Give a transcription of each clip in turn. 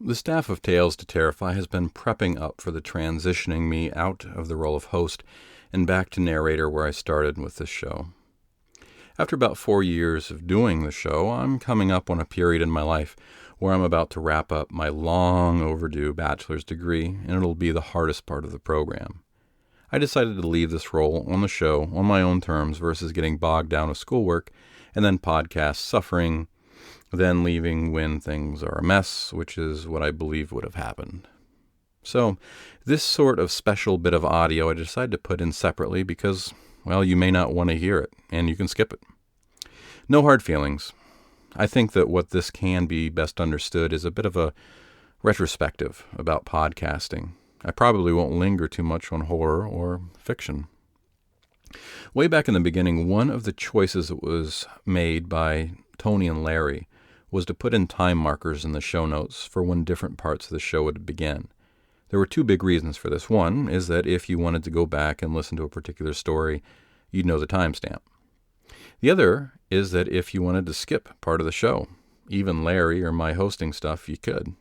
The staff of Tales to Terrify has been prepping up for the transitioning me out of the role of host and back to narrator where I started with this show. After about 4 years of doing the show, I'm coming up on a period in my life where I'm about to wrap up my long overdue bachelor's degree, and it'll be the hardest part of the program. I decided to leave this role on the show on my own terms versus getting bogged down with schoolwork and then podcast suffering, then leaving when things are a mess, which is what I believe would have happened. So, this sort of special bit of audio I decided to put in separately because, well, you may not want to hear it, and you can skip it. No hard feelings. I think that what this can be best understood is a bit of a retrospective about podcasting. I probably won't linger too much on horror or fiction. Way back in the beginning, one of the choices that was made by Tony and Larry was to put in time markers in the show notes for when different parts of the show would begin. There were two big reasons for this. One is that if you wanted to go back and listen to a particular story, you'd know the timestamp. The other is that if you wanted to skip part of the show, even Larry or my hosting stuff, you could.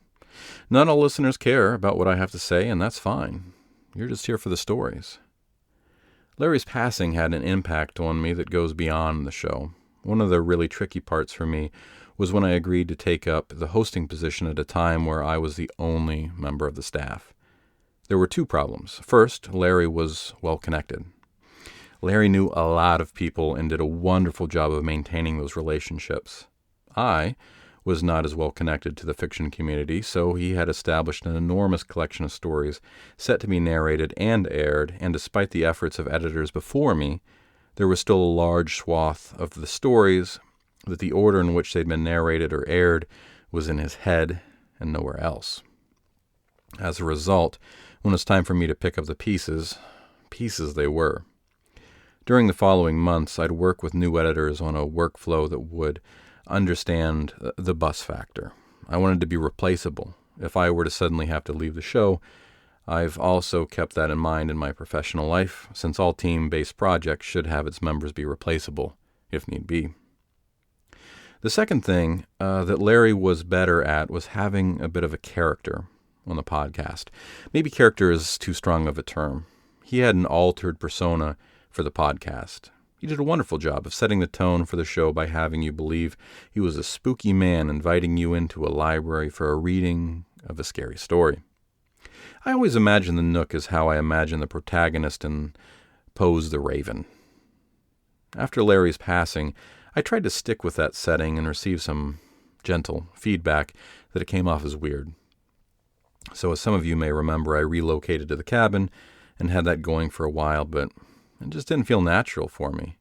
Not all listeners care about what I have to say, and that's fine. You're just here for the stories. Larry's passing had an impact on me that goes beyond the show. One of the really tricky parts for me was when I agreed to take up the hosting position at a time where I was the only member of the staff. There were two problems. First, Larry was well connected. Larry knew a lot of people and did a wonderful job of maintaining those relationships. I was not as well connected to the fiction community, so he had established an enormous collection of stories set to be narrated and aired, and despite the efforts of editors before me, there was still a large swath of the stories that the order in which they'd been narrated or aired was in his head and nowhere else. As a result, when it was time for me to pick up the pieces they were. During the following months, I'd work with new editors on a workflow that would understand the bus factor. I wanted to be replaceable. If I were to suddenly have to leave the show, I've also kept that in mind in my professional life, since all team-based projects should have its members be replaceable, if need be. The second thing that Larry was better at was having a bit of a character on the podcast. Maybe character is too strong of a term. He had an altered persona for the podcast. He did a wonderful job of setting the tone for the show by having you believe he was a spooky man inviting you into a library for a reading of a scary story. I always imagine the Nook as how I imagine the protagonist in Poe's The Raven. After Larry's passing, I tried to stick with that setting and receive some gentle feedback that it came off as weird. So as some of you may remember, I relocated to the cabin and had that going for a while, but it just didn't feel natural for me.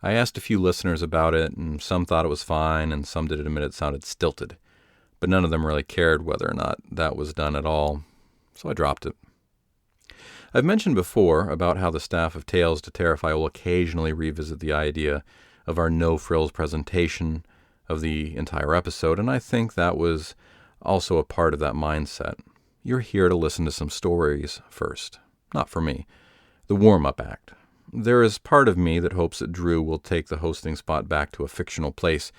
I asked a few listeners about it, and some thought it was fine, and some did admit it sounded stilted. But none of them really cared whether or not that was done at all, so I dropped it. I've mentioned before about how the staff of Tales to Terrify will occasionally revisit the idea of our no-frills presentation of the entire episode, and I think that was also a part of that mindset. You're here to listen to some stories first. Not for me. The warm-up act. There is part of me that hopes that Drew will take the hosting spot back to a fictional place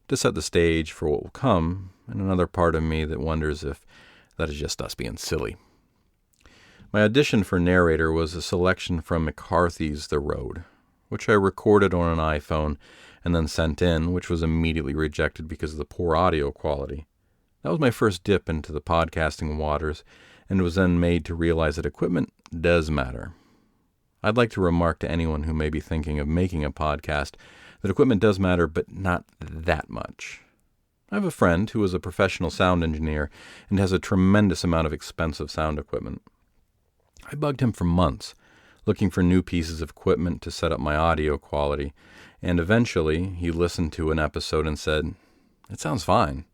to set the stage for what will come, and another part of me that wonders if that is just us being silly. My audition for narrator was a selection from McCarthy's The Road, which I recorded on an iPhone and then sent in, which was immediately rejected because of the poor audio quality. That was my first dip into the podcasting waters, and was then made to realize that equipment does matter. I'd like to remark to anyone who may be thinking of making a podcast that equipment does matter, but not that much. I have a friend who is a professional sound engineer and has a tremendous amount of expensive sound equipment. I bugged him for months, looking for new pieces of equipment to set up my audio quality, and eventually he listened to an episode and said, "It sounds fine."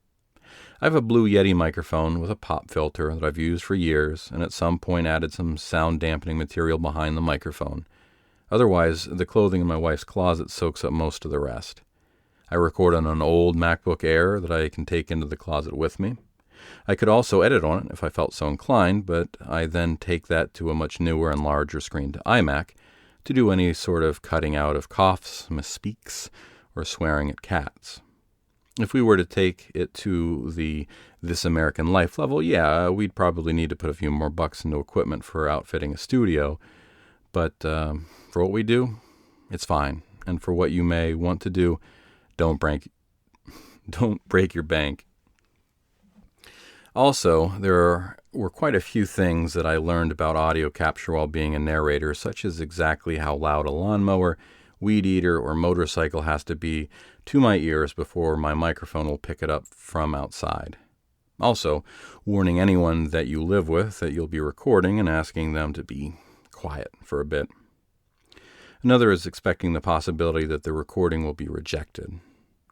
I have a Blue Yeti microphone with a pop filter that I've used for years, and at some point added some sound dampening material behind the microphone. Otherwise, the clothing in my wife's closet soaks up most of the rest. I record on an old MacBook Air that I can take into the closet with me. I could also edit on it if I felt so inclined, but I then take that to a much newer and larger screened iMac to do any sort of cutting out of coughs, misspeaks, or swearing at cats. If we were to take it to the This American Life level, yeah, we'd probably need to put a few more bucks into equipment for outfitting a studio. But for what we do, it's fine. And for what you may want to do, don't break your bank. Also, there were quite a few things that I learned about audio capture while being a narrator, such as exactly how loud a lawnmower, weed eater, or motorcycle has to be to my ears before my microphone will pick it up from outside. Also, warning anyone that you live with that you'll be recording and asking them to be quiet for a bit. Another is expecting the possibility that the recording will be rejected.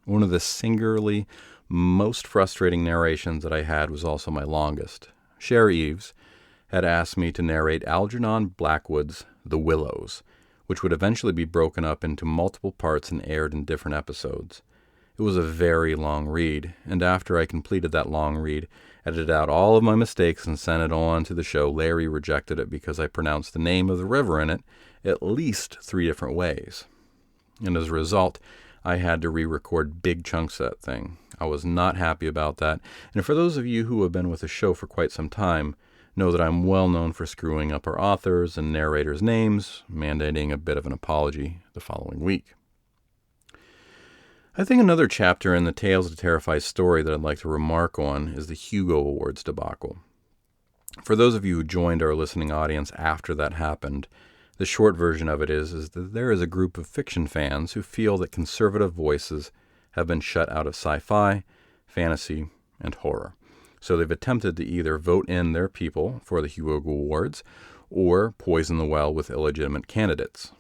One of the singularly most frustrating narrations that I had was also my longest. Cher Eves had asked me to narrate Algernon Blackwood's The Willows, which would eventually be broken up into multiple parts and aired in different episodes. It was a very long read, and after I completed that long read, edited out all of my mistakes and sent it on to the show, Larry rejected it because I pronounced the name of the river in it at least 3 different ways. And as a result, I had to re-record big chunks of that thing. I was not happy about that, and for those of you who have been with the show for quite some time, know that I'm well known for screwing up our authors' and narrators' names, mandating a bit of an apology the following week. I think another chapter in the Tales to Terrify story that I'd like to remark on is the Hugo Awards debacle. For those of you who joined our listening audience after that happened, the short version of it is that there is a group of fiction fans who feel that conservative voices have been shut out of sci-fi, fantasy, and horror. So they've attempted to either vote in their people for the Hugo Awards or poison the well with illegitimate candidates.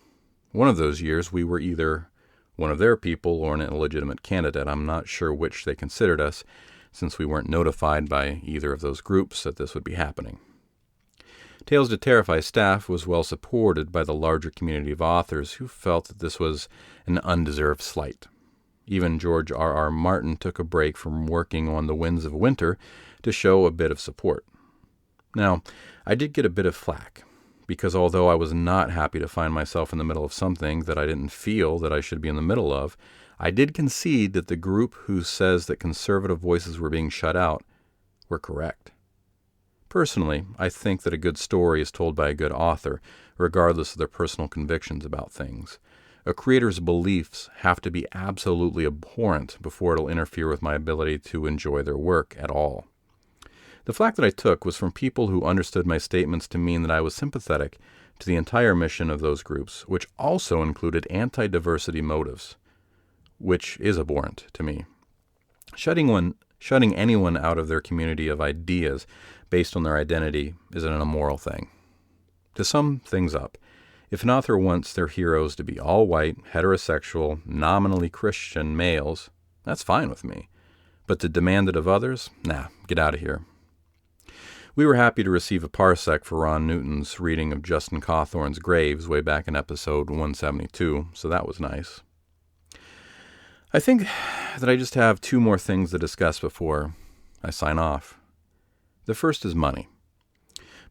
One of those years, we were either one of their people or an illegitimate candidate. I'm not sure which they considered us, since we weren't notified by either of those groups that this would be happening. Tales to Terrify staff was well supported by the larger community of authors who felt that this was an undeserved slight. Even George R.R. Martin took a break from working on The Winds of Winter to show a bit of support. Now, I did get a bit of flack, because although I was not happy to find myself in the middle of something that I didn't feel that I should be in the middle of, I did concede that the group who says that conservative voices were being shut out were correct. Personally, I think that a good story is told by a good author, regardless of their personal convictions about things. A creator's beliefs have to be absolutely abhorrent before it'll interfere with my ability to enjoy their work at all. The flack that I took was from people who understood my statements to mean that I was sympathetic to the entire mission of those groups, which also included anti-diversity motives, which is abhorrent to me. Shutting anyone out of their community of ideas based on their identity is an immoral thing. To sum things up, if an author wants their heroes to be all white, heterosexual, nominally Christian males, that's fine with me. But to demand it of others? Nah, get out of here. We were happy to receive a parsec for Ron Newton's reading of Justin Cawthorn's Graves way back in episode 172, so that was nice. I think that I just have 2 more things to discuss before I sign off. The first is money.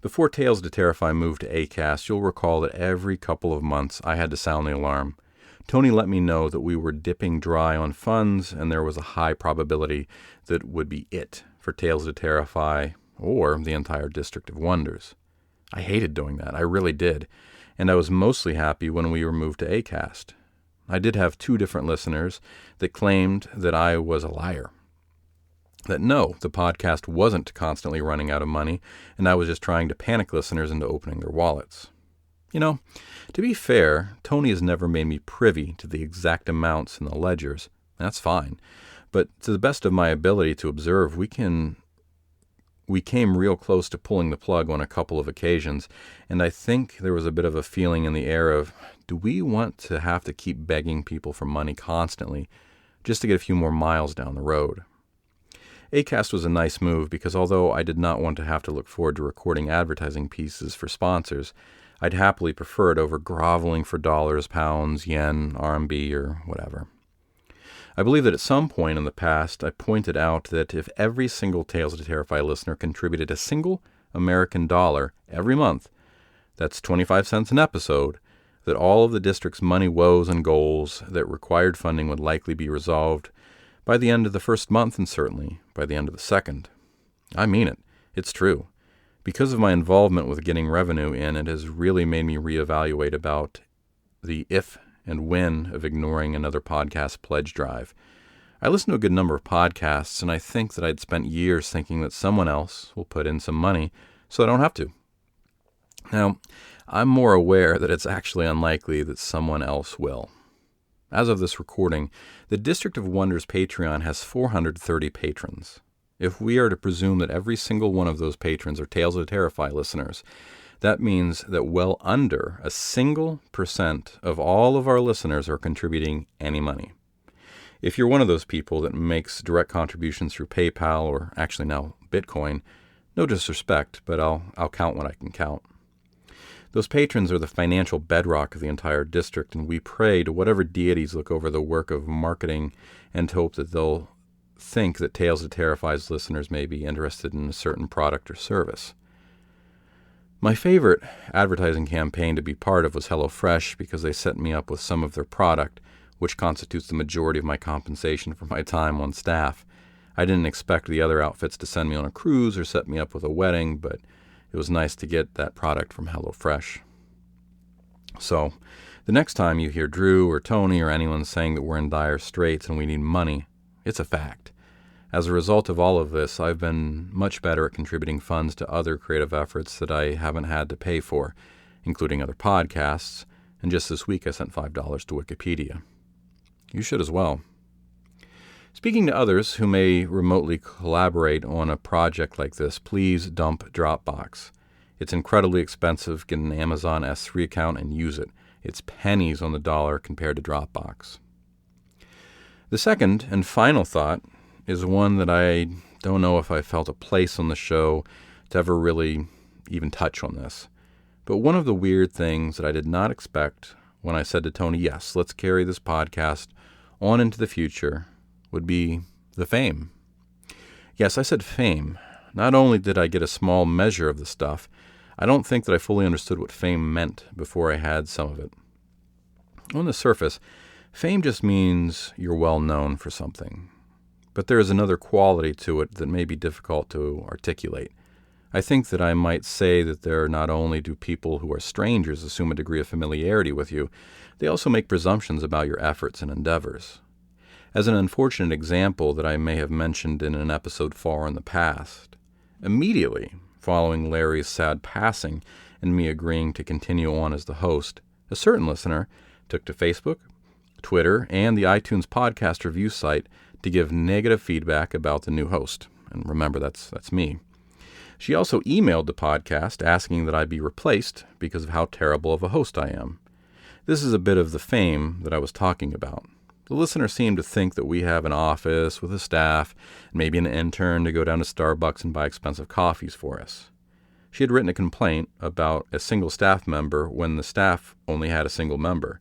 Before Tales to Terrify moved to Acast, you'll recall that every couple of months I had to sound the alarm. Tony let me know that we were dipping dry on funds, and there was a high probability that would be it for Tales to Terrify or the entire District of Wonders. I hated doing that, I really did, and I was mostly happy when we were moved to Acast. I did have 2 different listeners that claimed that I was a liar. That no, the podcast wasn't constantly running out of money, and I was just trying to panic listeners into opening their wallets. You know, to be fair, Tony has never made me privy to the exact amounts in the ledgers. That's fine. But to the best of my ability to observe, we came real close to pulling the plug on a couple of occasions, and I think there was a bit of a feeling in the air of, do we want to have to keep begging people for money constantly just to get a few more miles down the road? Acast was a nice move because although I did not want to have to look forward to recording advertising pieces for sponsors, I'd happily prefer it over groveling for dollars, pounds, yen, RMB, or whatever. I believe that at some point in the past, I pointed out that if every single Tales to Terrify listener contributed a single American dollar every month, that's 25 cents an episode, that all of the district's money woes and goals that required funding would likely be resolved by the end of the first month and certainly by the end of the second. I mean it. It's true. Because of my involvement with getting revenue in, it has really made me reevaluate about the if and when of ignoring another podcast pledge drive. I listen to a good number of podcasts, and I think that I'd spent years thinking that someone else will put in some money so I don't have to. Now, I'm more aware that it's actually unlikely that someone else will. As of this recording, the District of Wonders Patreon has 430 patrons. If we are to presume that every single one of those patrons are Tales of Terrify listeners, that means that well under a single % of all of our listeners are contributing any money. If you're one of those people that makes direct contributions through PayPal or actually now Bitcoin, no disrespect, but I'll count what I can count. Those patrons are the financial bedrock of the entire district, and we pray to whatever deities look over the work of marketing and hope that they'll think that Tales of Terrify's listeners may be interested in a certain product or service. My favorite advertising campaign to be part of was HelloFresh because they set me up with some of their product, which constitutes the majority of my compensation for my time on staff. I didn't expect the other outfits to send me on a cruise or set me up with a wedding, but it was nice to get that product from HelloFresh. So, the next time you hear Drew or Tony or anyone saying that we're in dire straits and we need money, it's a fact. As a result of all of this, I've been much better at contributing funds to other creative efforts that I haven't had to pay for, including other podcasts, and just this week I sent $5 to Wikipedia. You should as well. Speaking to others who may remotely collaborate on a project like this, please dump Dropbox. It's incredibly expensive. Get an Amazon S3 account and use it. It's pennies on the dollar compared to Dropbox. The second and final thought is one that I don't know if I felt a place on the show to ever really even touch on this. But one of the weird things that I did not expect when I said to Tony, yes, let's carry this podcast on into the future, would be the fame. Yes, I said fame. Not only did I get a small measure of the stuff, I don't think that I fully understood what fame meant before I had some of it. On the surface, fame just means you're well known for something. But there is another quality to it that may be difficult to articulate. I think that I might say that there not only do people who are strangers assume a degree of familiarity with you, they also make presumptions about your efforts and endeavors. As an unfortunate example that I may have mentioned in an episode far in the past, immediately following Larry's sad passing and me agreeing to continue on as the host, a certain listener took to Facebook, Twitter, and the iTunes podcast review site to give negative feedback about the new host. And remember, that's me. She also emailed the podcast asking that I be replaced because of how terrible of a host I am. This is a bit of the fame that I was talking about. The listener seemed to think that we have an office with a staff and maybe an intern to go down to Starbucks and buy expensive coffees for us. She had written a complaint about a single staff member when the staff only had a single member.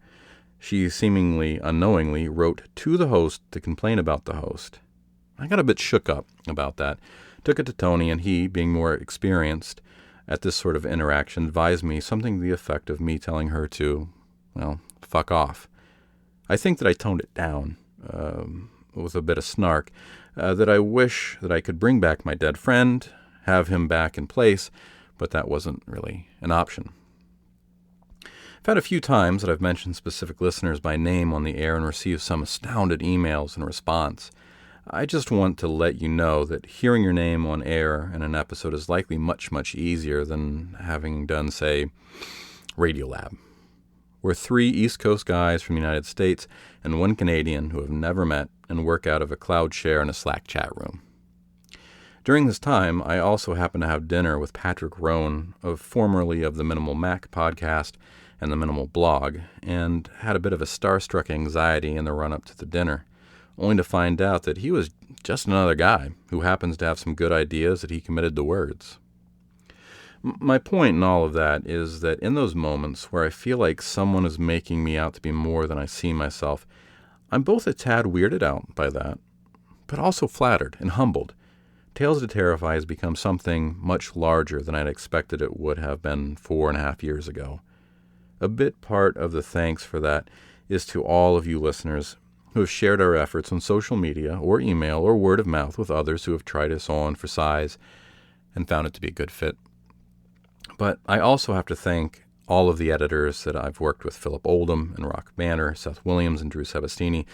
She seemingly unknowingly wrote to the host to complain about the host. I got a bit shook up about that, took it to Tony, and he, being more experienced at this sort of interaction, advised me something to the effect of me telling her to, fuck off. I think that I toned it down with a bit of snark, that I wish that I could bring back my dead friend, have him back in place, but that wasn't really an option. I've had a few times that I've mentioned specific listeners by name on the air and received some astounded emails in response. I just want to let you know that hearing your name on air in an episode is likely much, much easier than having done, say, Radiolab. We're 3 East Coast guys from the United States and 1 Canadian who have never met and work out of a cloud share in a Slack chat room. During this time, I also happened to have dinner with Patrick Rohn, formerly of the Minimal Mac podcast and the Minimal blog, and had a bit of a starstruck anxiety in the run-up to the dinner, only to find out that he was just another guy who happens to have some good ideas that he committed to words. My point in all of that is that in those moments where I feel like someone is making me out to be more than I see myself, I'm both a tad weirded out by that, but also flattered and humbled. Tales to Terrify has become something much larger than I'd expected it would have been 4.5 years ago. A bit part of the thanks for that is to all of you listeners who have shared our efforts on social media or email or word of mouth with others who have tried us on for size and found it to be a good fit. But I also have to thank all of the editors that I've worked with, Philip Oldham and Rock Banner, Seth Williams and Drew Sebastini,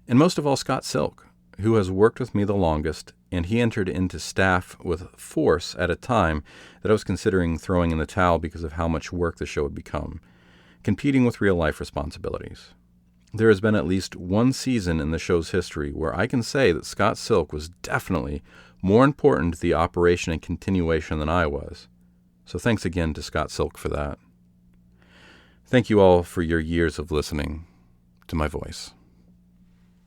and most of all Scott Silk, who has worked with me the longest, and he entered into staff with force at a time that I was considering throwing in the towel because of how much work the show had become, competing with real-life responsibilities. There has been at least one season in the show's history where I can say that Scott Silk was definitely more important to the operation and continuation than I was. So thanks again to Scott Silk for that. Thank you all for your years of listening to my voice.